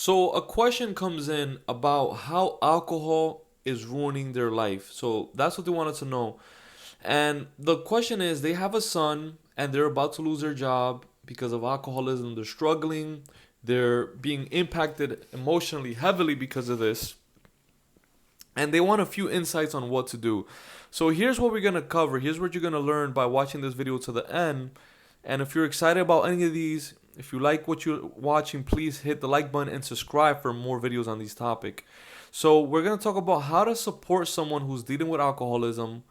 So a question comes in about how alcohol is ruining their life. So that's what they wanted to know. And the question is they have a son and they're about to lose their job because of alcoholism. They're struggling. They're being impacted emotionally heavily because of this. And they want a few insights on what to do. So here's what we're going to cover. Here's what you're going to learn by watching this video to the end. And if you're excited about any of these, if you like what you're watching, please hit the like button and subscribe for more videos on these topics. So we're going to talk about how to support someone who's dealing with alcoholism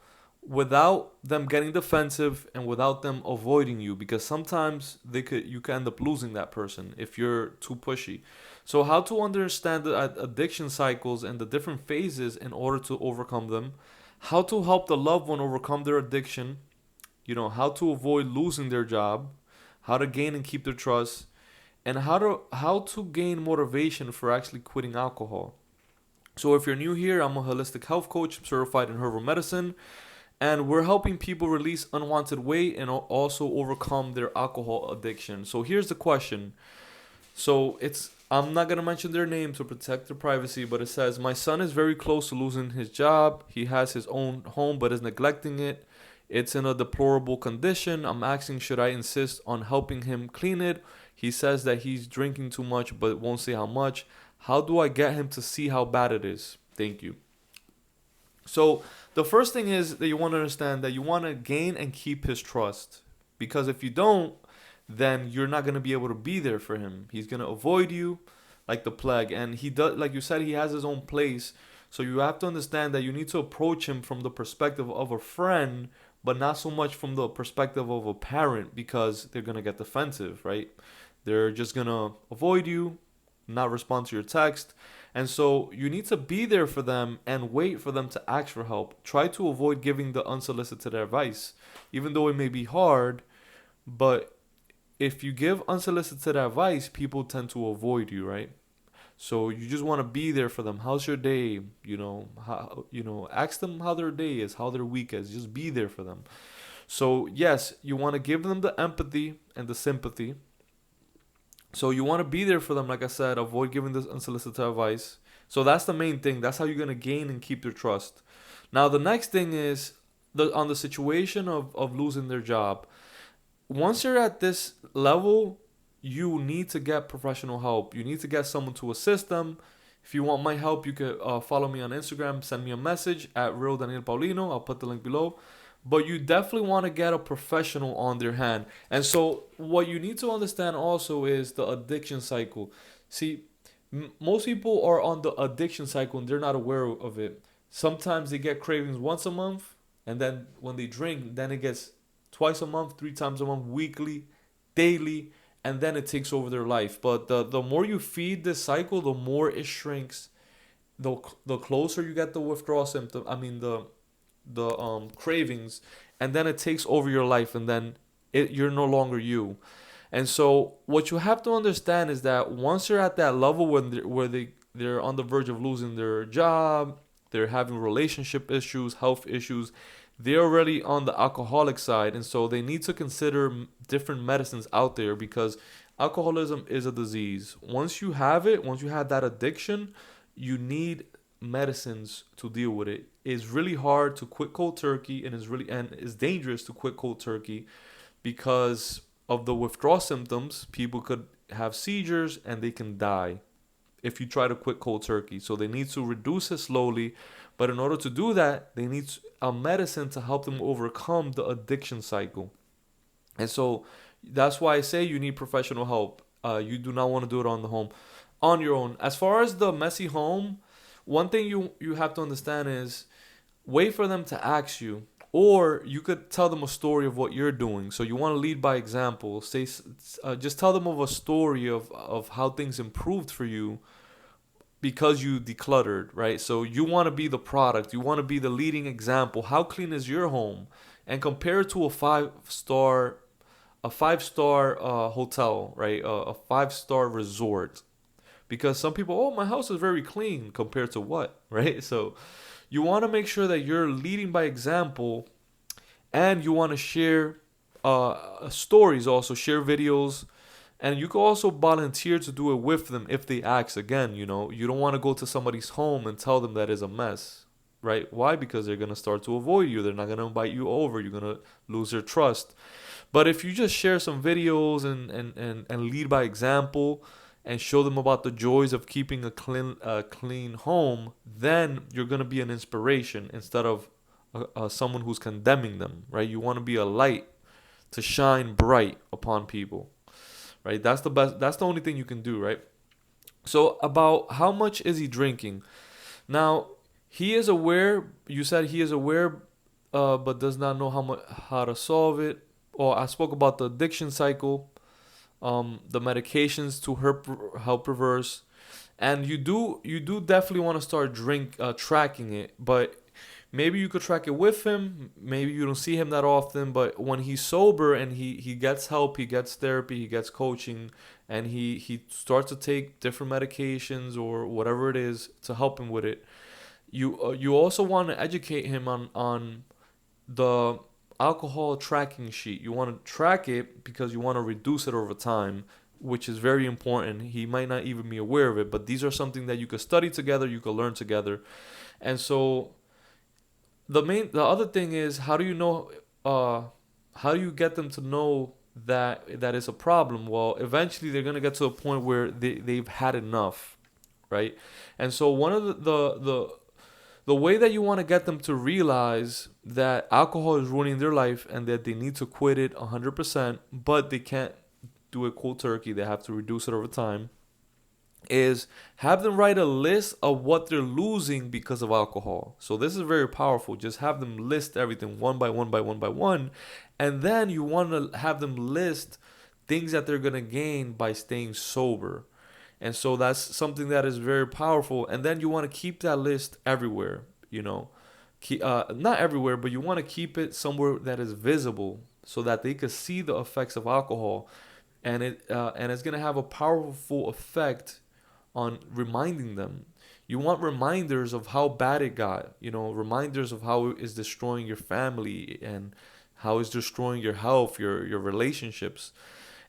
without them getting defensive and without them avoiding you, because sometimes you can end up losing that person if you're too pushy. So how to understand the addiction cycles and the different phases in order to overcome them, how to help the loved one overcome their addiction, how to avoid losing their job, how to gain and keep their trust, and how to gain motivation for actually quitting alcohol. So if you're new here, I'm a holistic health coach certified in herbal medicine, and we're helping people release unwanted weight and also overcome their alcohol addiction. So here's the question. So I'm not gonna mention their name to protect their privacy, but it says my son is very close to losing his job. He has his own home but is neglecting it. It's in a deplorable condition. I'm asking, should I insist on helping him clean it? He says that he's drinking too much but won't say how much. How do I get him to see how bad it is? Thank you. So the first thing is that you want to understand that you want to gain and keep his trust, because if you don't, then you're not going to be able to be there for him. He's going to avoid you like the plague, and he does, like you said, he has his own place. So you have to understand that you need to approach him from the perspective of a friend, but not so much from the perspective of a parent, because they're going to get defensive, right? They're just going to avoid you, not respond to your text. And so you need to be there for them and wait for them to ask for help. Try to avoid giving the unsolicited advice, even though it may be hard. But if you give unsolicited advice, people tend to avoid you, right? So you just want to be there for them. How's your day? Ask them how their day is, how their week is. Just be there for them. So yes, you want to give them the empathy and the sympathy. So you want to be there for them, like I said, avoid giving this unsolicited advice. So that's the main thing. That's how you're gonna gain and keep their trust. Now the next thing is on the situation of losing their job. Once you're at this level, you need to get professional help. You need to get someone to assist them. If you want my help, you could follow me on Instagram, send me a message at real Daniel Paulino. I'll put the link below. But you definitely want to get a professional on their hand. And so what you need to understand also is the addiction cycle. See, most people are on the addiction cycle and they're not aware of it. Sometimes they get cravings once a month, and then when they drink, then it gets twice a month, three times a month, weekly, daily, and then it takes over their life. But the more you feed this cycle, the more it shrinks. The closer you get the withdrawal symptom. I mean the cravings, and then it takes over your life, and then you're no longer you. And so what you have to understand is that once you're at that level where they're on the verge of losing their job, they're having relationship issues, health issues, they're already on the alcoholic side, and so they need to consider different medicines out there, because alcoholism is a disease. Once you have that addiction, you need medicines to deal with it. It's really hard to quit cold turkey, and it's dangerous to quit cold turkey because of the withdrawal symptoms. People could have seizures and they can die if you try to quit cold turkey. So they need to reduce it slowly, but in order to do that, they need a medicine to help them overcome the addiction cycle. And so that's why I say you need professional help. You do not want to do it on your own. As far as the messy home, one thing you have to understand is wait for them to ask you, or you could tell them a story of what you're doing. So you want to lead by example. Just tell them of a story of how things improved for you because you decluttered, right? So you want to be the product. You want to be the leading example. How clean is your home? And compare it to a five star hotel, right? A 5-star resort. Because some people, oh, my house is very clean compared to what, right? So you want to make sure that you're leading by example, and you want to share stories, also share videos, And you can also volunteer to do it with them if they ask again. You don't want to go to somebody's home and tell them that is a mess, right? Why? Because they're going to start to avoid you. They're not going to invite you over. You're going to lose their trust. But if you just share some videos and lead by example and show them about the joys of keeping a clean home, then you're going to be an inspiration instead of someone who's condemning them, right? You want to be a light to shine bright upon people, right? That's the best. That's the only thing you can do, right? So about how much is he drinking? Now, he is aware. You said he is aware, but does not know how to solve it. Or I spoke about the addiction cycle, the medications to help reverse, and you do definitely want to start tracking it, but maybe you could track it with him. Maybe you don't see him that often, but when he's sober and he gets help, he gets therapy, he gets coaching, and he starts to take different medications or whatever it is to help him with it. You also want to educate him on the alcohol tracking sheet. You want to track it because you want to reduce it over time, which is very important. He might not even be aware of it, but these are something that you could study together, you could learn together. And so the other thing is, how do you know how do you get them to know that is a problem? Well, eventually they're going to get to a point where they've had enough, right? And so one of the way that you want to get them to realize that alcohol is ruining their life and that they need to quit it 100%, but they can't do it cold turkey, they have to reduce it over time, is have them write a list of what they're losing because of alcohol. So this is very powerful. Just have them list everything one by one by one by one. And then you want to have them list things that they're going to gain by staying sober. And so that's something that is very powerful. And then you want to keep that list everywhere, not everywhere, but you want to keep it somewhere that is visible so that they can see the effects of alcohol. And it's going to have a powerful effect on reminding them. You want reminders of how bad it got, reminders of how it is destroying your family and how it's destroying your health, your relationships.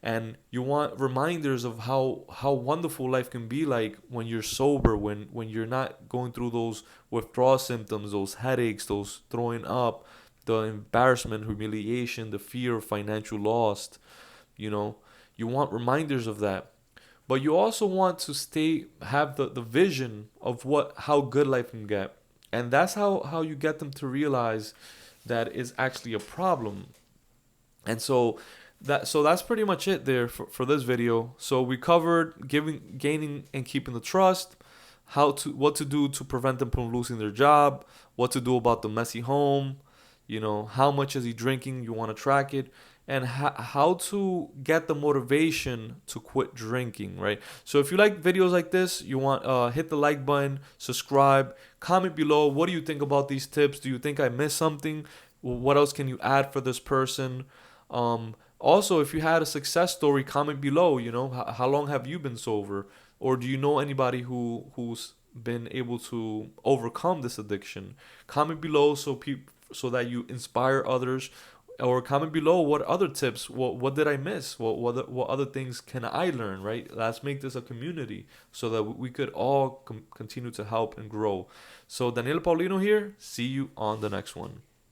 And you want reminders of how wonderful life can be like when you're sober, when you're not going through those withdrawal symptoms, those headaches, those throwing up, the embarrassment, humiliation, the fear of financial loss. You want reminders of that. But you also want to have the vision of how good life can get. And that's how you get them to realize that it's actually a problem. And so that's pretty much it there for this video. So we covered gaining and keeping the trust, what to do to prevent them from losing their job, what to do about the messy home, how much is he drinking, you want to track it, and how to get the motivation to quit drinking, right? So if you like videos like this, you want hit the like button, subscribe, comment below. What do you think about these tips? Do you think I missed something? What else can you add for this person? Also, if you had a success story, comment below. How long have you been sober, or do you know anybody who's been able to overcome this addiction? Comment below so that you inspire others, or comment below what other tips, what did I miss, what other things can I learn, right? Let's make this a community so that we could all continue to help and grow. So Daniel Paulino here. See you on the next one.